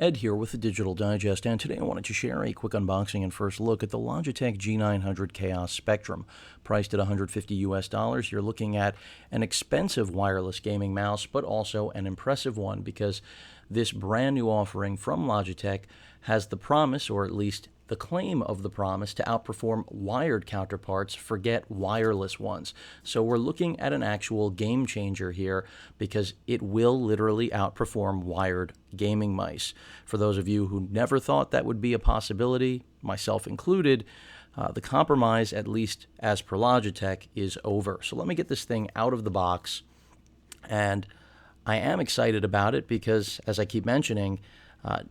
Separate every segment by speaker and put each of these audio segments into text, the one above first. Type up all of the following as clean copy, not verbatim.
Speaker 1: Ed here with the Digital Digest, and today I wanted to share a quick unboxing and first look at the Logitech G900 Chaos Spectrum. Priced at $150 US, you're looking at an expensive wireless gaming mouse, but also an impressive one because this brand new offering from Logitech has the promise, or at least the claim of the promise, to outperform wired counterparts, forget wireless ones. So we're looking at an actual game changer here because it will literally outperform wired gaming mice. For those of you who never thought that would be a possibility, myself included, the compromise, at least as per Logitech, is over. So let me get this thing out of the box, and I am excited about it because, as I keep mentioning,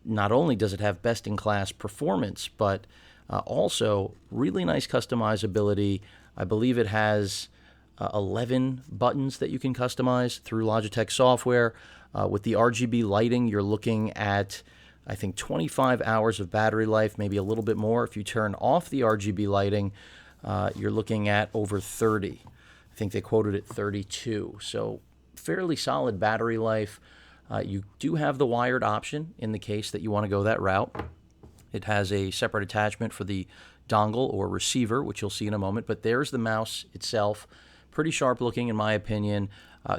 Speaker 1: not only does it have best-in-class performance, but also really nice customizability. I believe it has 11 buttons that you can customize through Logitech software. With the RGB lighting, you're looking at, I think, 25 hours of battery life, maybe a little bit more. If you turn off the RGB lighting, you're looking at over 30. I think they quoted it 32. So fairly solid battery life. You do have the wired option in the case that you want to go that route. It has a separate attachment for the dongle or receiver, which you'll see in a moment. But there's the mouse itself. Pretty sharp looking, in my opinion.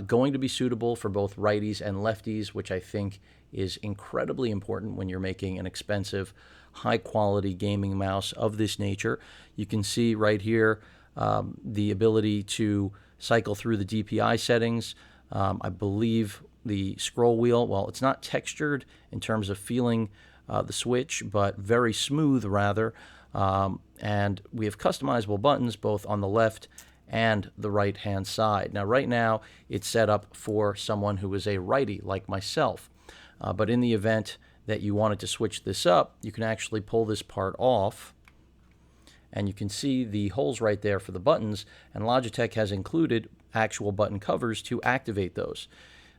Speaker 1: Going to be suitable for both righties and lefties, which I think is incredibly important when you're making an expensive, high-quality gaming mouse of this nature. You can see right here the ability to cycle through the DPI settings. I believe the scroll wheel, well, it's not textured in terms of feeling the switch, but very smooth rather. And we have customizable buttons both on the left and the right-hand side. Now, right now, it's set up for someone who is a righty like myself. But in the event that you wanted to switch this up, you can actually pull this part off, and you can see the holes right there for the buttons, and Logitech has included actual button covers to activate those.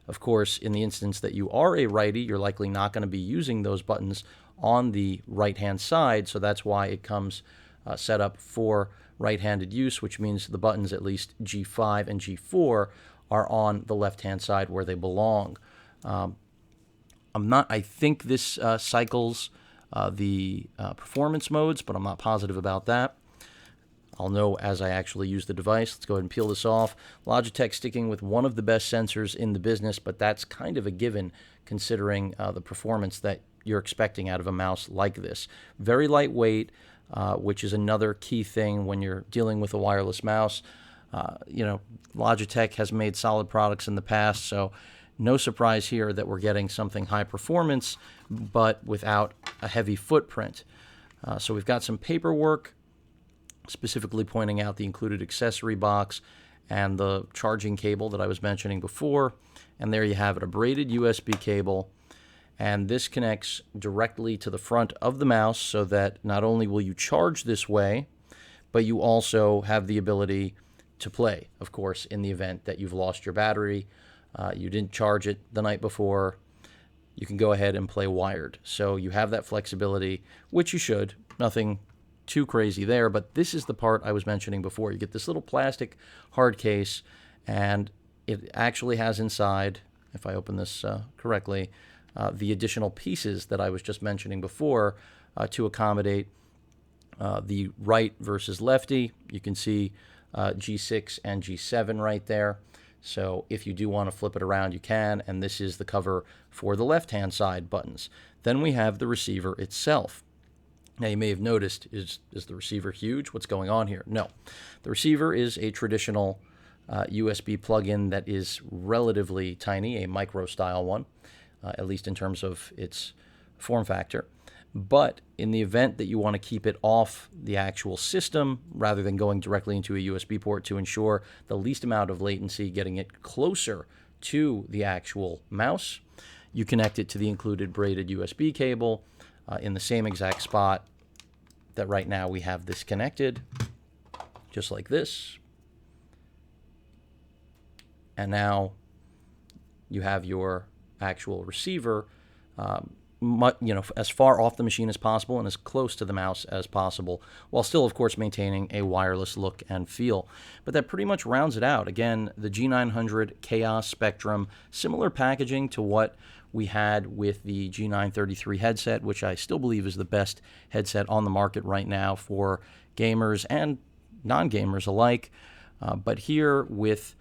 Speaker 1: Of course, in the instance that you are a righty, you're likely not going to be using those buttons on the right-hand side, so that's why it comes set up for right-handed use, which means the buttons, at least G5 and G4, are on the left-hand side where they belong. I think this cycles the performance modes, but I'm not positive about that. I'll know as I actually use the device. Let's go ahead and peel this off. Logitech sticking with one of the best sensors in the business, but that's kind of a given considering the performance that you're expecting out of a mouse like this. Very lightweight, which is another key thing when you're dealing with a wireless mouse. Logitech has made solid products in the past, so no surprise here that we're getting something high performance, but without a heavy footprint. So we've got some paperwork, specifically pointing out the included accessory box and the charging cable that I was mentioning before. And there you have it, a braided USB cable. And this connects directly to the front of the mouse so that not only will you charge this way, but you also have the ability to play, of course, in the event that you've lost your battery, you didn't charge it the night before, you can go ahead and play wired. So you have that flexibility, which you should. Nothing too crazy there, but this is the part I was mentioning before. You get this little plastic hard case, and it actually has inside, if I open this correctly, the additional pieces that I was just mentioning before to accommodate the right versus lefty. You can see G6 and G7 right there. So if you do want to flip it around, you can, and this is the cover for the left-hand side buttons. Then we have the receiver itself. Now, you may have noticed, is the receiver huge? What's going on here? No. The receiver is a traditional USB plug-in that is relatively tiny, a micro-style one, at least in terms of its form factor. But in the event that you want to keep it off the actual system, rather than going directly into a USB port to ensure the least amount of latency, getting it closer to the actual mouse, you connect it to the included braided USB cable, in the same exact spot that right now we have this connected, just like this. And now you have your actual receiver as far off the machine as possible and as close to the mouse as possible, while still, of course, maintaining a wireless look and feel. But that pretty much rounds it out. Again, the G900 Chaos Spectrum, similar packaging to what we had with the G933 headset, which I still believe is the best headset on the market right now for gamers and non-gamers alike. But here with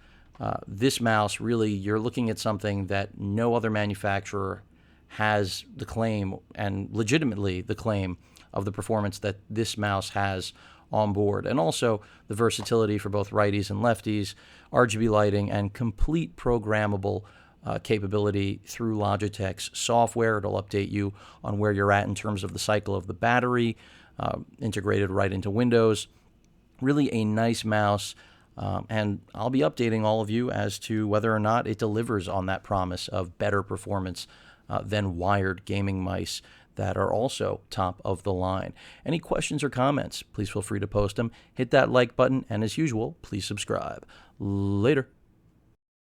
Speaker 1: this mouse, really, you're looking at something that no other manufacturer has the claim, and legitimately the claim, of the performance that this mouse has on board. And also the versatility for both righties and lefties, RGB lighting, and complete programmable capability through Logitech's software. It'll update you on where you're at in terms of the cycle of the battery, integrated right into Windows. Really a nice mouse. And I'll be updating all of you as to whether or not it delivers on that promise of better performance than wired gaming mice that are also top of the line. Any questions or comments, please feel free to post them. Hit that like button, and as usual, please subscribe. Later.